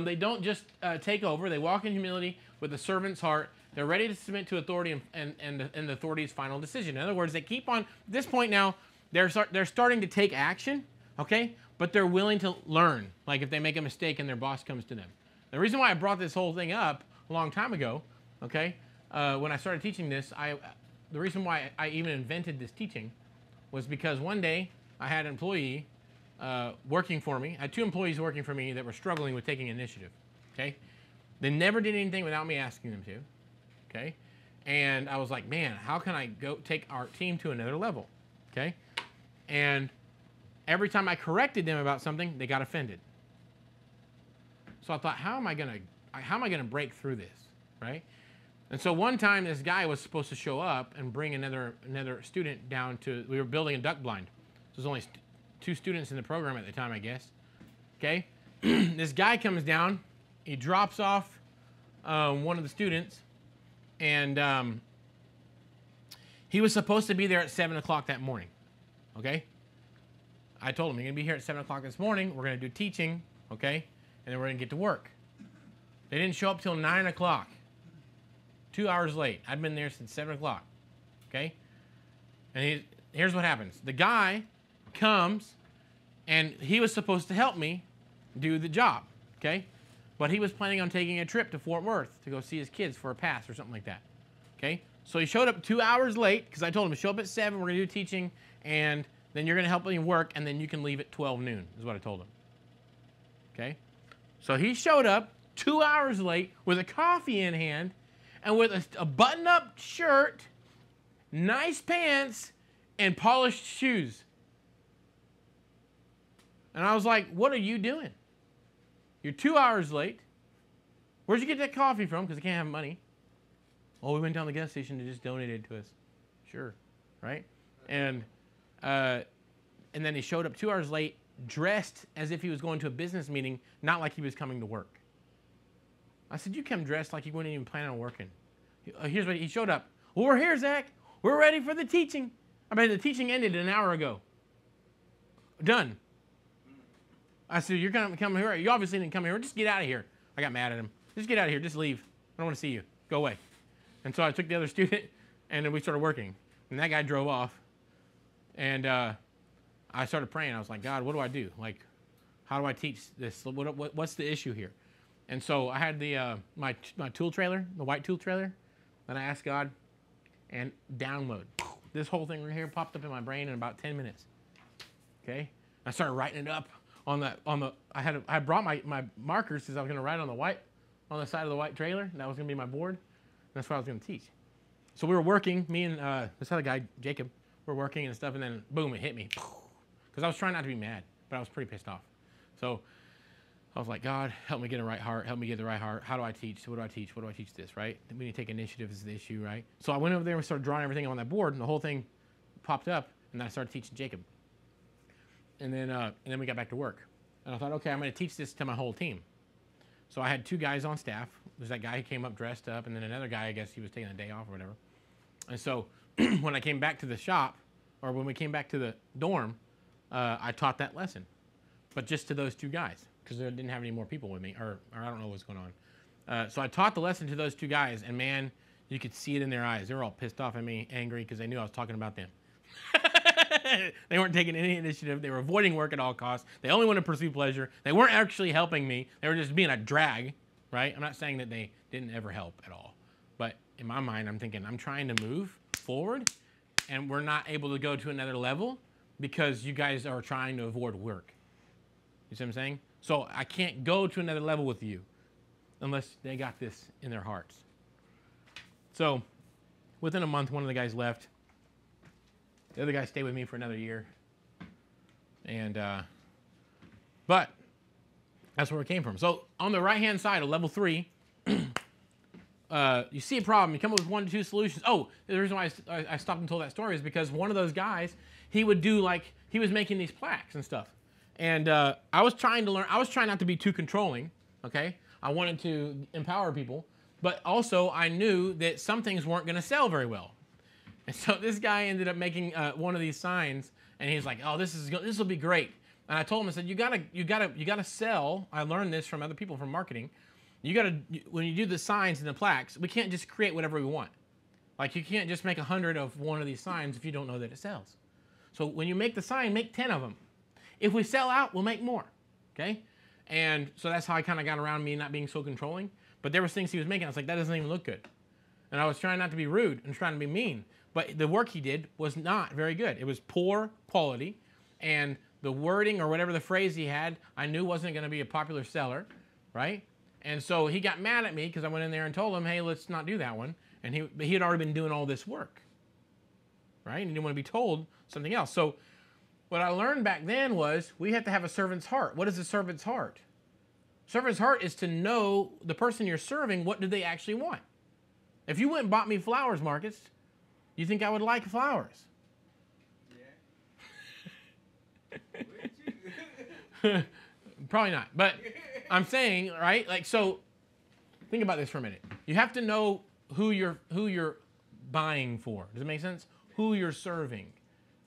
They don't just take over. They walk in humility with a servant's heart. They're ready to submit to authority and the authority's final decision. In other words, they keep on, at this point now, they're starting to take action, okay? But they're willing to learn, like if they make a mistake and their boss comes to them. The reason why I brought this whole thing up a long time ago, okay, when I started teaching this, the reason why I even invented this teaching was because one day I had an employee working for me. I had 2 employees working for me that were struggling with taking initiative, okay? They never did anything without me asking them to, okay? And I was like, man, how can I go take our team to another level, okay? And every time I corrected them about something, they got offended. So I thought, how am I gonna break through this, right? And so one time, this guy was supposed to show up and bring another student down to. We were building a duck blind. So there's only 2 students in the program at the time, I guess. Okay, this guy comes down. He drops off one of the students, and he was supposed to be there at 7 o'clock that morning. Okay, I told him you're gonna be here at 7 o'clock this morning. We're gonna do teaching, okay, and then we're gonna get to work. They didn't show up till 9 o'clock. 2 hours late. I'd been there since 7 o'clock, okay? And here's what happens. The guy comes, and he was supposed to help me do the job, okay? But he was planning on taking a trip to Fort Worth to go see his kids for a pass or something like that, okay? So he showed up 2 hours late, because I told him to show up at 7, we're going to do teaching, and then you're going to help me work, and then you can leave at 12 noon, is what I told him, okay? So he showed up 2 hours late with a coffee in hand, and with a button-up shirt, nice pants, and polished shoes. And I was like, what are you doing? You're 2 hours late. Where'd you get that coffee from? Because I can't have money. Oh, we went down to the gas station to just donate it to us. Sure, right? And then he showed up 2 hours late, dressed as if he was going to a business meeting, not like he was coming to work. I said, you come dressed like you wouldn't even plan on working. Here's what he showed up. Well, we're here, Zach. We're ready for the teaching. I mean, the teaching ended an hour ago. Done. I said, you're going to come here. You obviously didn't come here. Just get out of here. I got mad at him. Just get out of here. Just leave. I don't want to see you. Go away. And so I took the other student, and then we started working. And that guy drove off. And I started praying. I was like, God, what do I do? Like, how do I teach this? What's the issue here? And so I had the my tool trailer, the white tool trailer, and I asked God, and download. This whole thing right here popped up in my brain in about 10 minutes. Okay? I started writing it up on the. I brought my markers because I was going to write on the side of the white trailer. And that was going to be my board. And that's what I was going to teach. So we were working. Me and this other guy, Jacob, were working and stuff. And then boom, it hit me. Because I was trying not to be mad, but I was pretty pissed off. So I was like, God, help me get a right heart. Help me get the right heart. How do I teach? What do I teach? What do I teach this, right? We need to take initiative is the issue, right? So I went over there and started drawing everything on that board, and the whole thing popped up, and then I started teaching Jacob. And then we got back to work. And I thought, okay, I'm going to teach this to my whole team. So I had 2 guys on staff. There's that guy who came up dressed up, and then another guy, I guess he was taking a day off or whatever. And so when I came back to the shop, or when we came back to the dorm, I taught that lesson, but just to those 2 guys. Because I didn't have any more people with me, or I don't know what's going on. So I taught the lesson to those 2 guys, and man, You could see it in their eyes. They were all pissed off at me, angry, because they knew I was talking about them. They weren't taking any initiative. They were avoiding work at all costs. They only wanted to pursue pleasure. They weren't actually helping me. They were just being a drag, right? I'm not saying that they didn't ever help at all. But in my mind, I'm thinking, I'm trying to move forward, and we're not able to go to another level because you guys are trying to avoid work. You see what I'm saying? So I can't go to another level with you unless they got this in their hearts. So within a month, one of the guys left. The other guy stayed with me for another year. And, but that's where it came from. So on the right-hand side of level 3, you see a problem, you come up with 1 to 2 solutions. Oh, the reason why I stopped and told that story is because one of those guys, he would do like, he was making these plaques and stuff. And I was trying to learn, I was trying not to be too controlling, okay? I wanted to empower people, but also I knew that some things weren't gonna sell very well. And so this guy ended up making one of these signs, and he's like, "Oh, this will be great." And I told him, I said, "You gotta sell." I learned this from other people from marketing. When you do the signs and the plaques, we can't just create whatever we want. Like you can't just make 100 of one of these signs if you don't know that it sells. So when you make the sign, make 10 of them. If we sell out, we'll make more. Okay? And so that's how I kind of got around me not being so controlling. But there was things he was making. I was like, that doesn't even look good. And I was trying not to be rude and trying to be mean. But the work he did was not very good. It was poor quality, and the wording or whatever the phrase he had, I knew wasn't going to be a popular seller, right? And so he got mad at me because I went in there and told him, hey, let's not do that one. And he had already been doing all this work, right? And he didn't want to be told something else. So what I learned back then was we have to have a servant's heart. What is a servant's heart? Servant's heart is to know the person you're serving, what do they actually want? If you went and bought me flowers, Marcus, you think I would like flowers? Yeah. Probably not. But I'm saying, right? Like, so think about this for a minute. You have to know who you're buying for. Does it make sense? Who you're serving.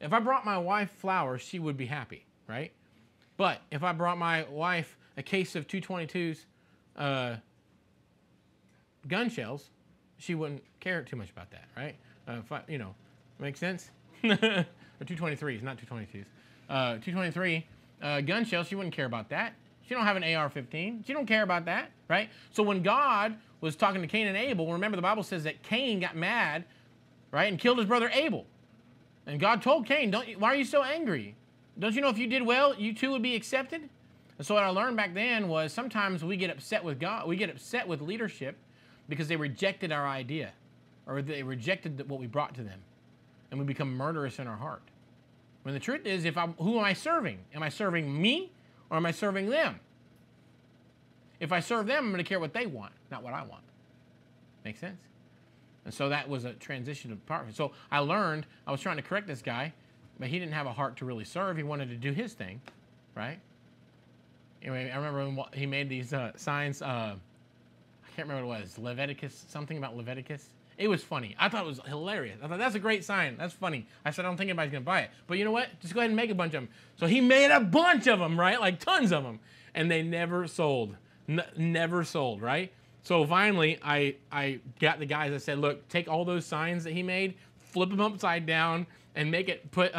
If I brought my wife flowers, she would be happy, right? But if I brought my wife a case of 222's gun shells, she wouldn't care too much about that, right? Make sense? Or 223s, not 222s. 223 gun shells, she wouldn't care about that. She don't have an AR-15. She don't care about that, right? So when God was talking to Cain and Abel, remember the Bible says that Cain got mad, right, and killed his brother Abel. And God told Cain, why are you so angry? Don't you know if you did well, you too would be accepted? And so what I learned back then was sometimes we get upset with God, we get upset with leadership because they rejected our idea, or they rejected what we brought to them, and we become murderous in our heart. When the truth is, who am I serving? Am I serving me, or am I serving them? If I serve them, I'm going to care what they want, not what I want. Make sense? And so that was a transition of part. So I learned, I was trying to correct this guy, but he didn't have a heart to really serve. He wanted to do his thing, right? Anyway, I remember when he made these signs. I can't remember what it was. Leviticus, something about Leviticus. It was funny. I thought it was hilarious. I thought, that's a great sign. That's funny. I said, I don't think anybody's going to buy it. But you know what? Just go ahead and make a bunch of them. So he made a bunch of them, right? Like tons of them. And they never sold. Never sold, right? So finally, I got the guys. I said, look, take all those signs that he made, flip them upside down, and make it put,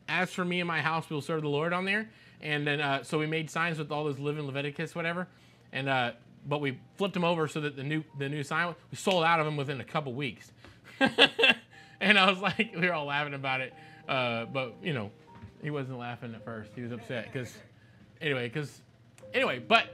as for me and my house, we'll serve the Lord on there. And then, so we made signs with all those live in Leviticus, whatever. And, but we flipped them over so that the new sign, we sold out of them within a couple weeks. And I was like, we were all laughing about it. But, you know, he wasn't laughing at first. He was upset but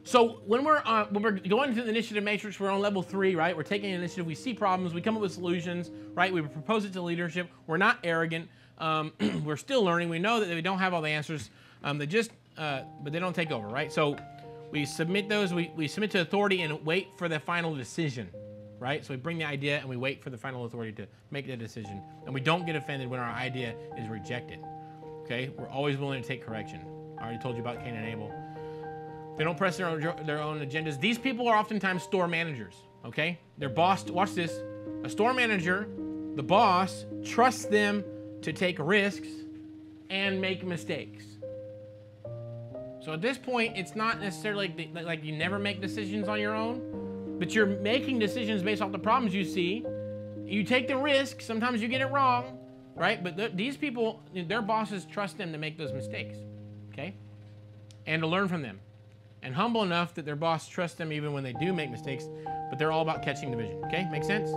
so when we're going to the initiative matrix, we're on level 3, right? We're taking initiative. We see problems. We come up with solutions, right? We propose it to leadership. We're not arrogant. We're still learning. We know that we don't have all the answers. But they don't take over, right? So we submit those. We submit to authority and wait for the final decision, right? So we bring the idea and we wait for the final authority to make the decision. And we don't get offended when our idea is rejected, okay? We're always willing to take correction. I already told you about Cain and Abel. They don't press their own agendas. These people are oftentimes store managers, okay? Their boss, watch this, a store manager, the boss, trusts them to take risks and make mistakes. So at this point, it's not necessarily like you never make decisions on your own, but you're making decisions based off the problems you see. You take the risk. Sometimes you get it wrong, right? But these people, their bosses trust them to make those mistakes, okay? And to learn from them. And humble enough that their boss trusts them even when they do make mistakes, but they're all about catching the vision, okay? Make sense?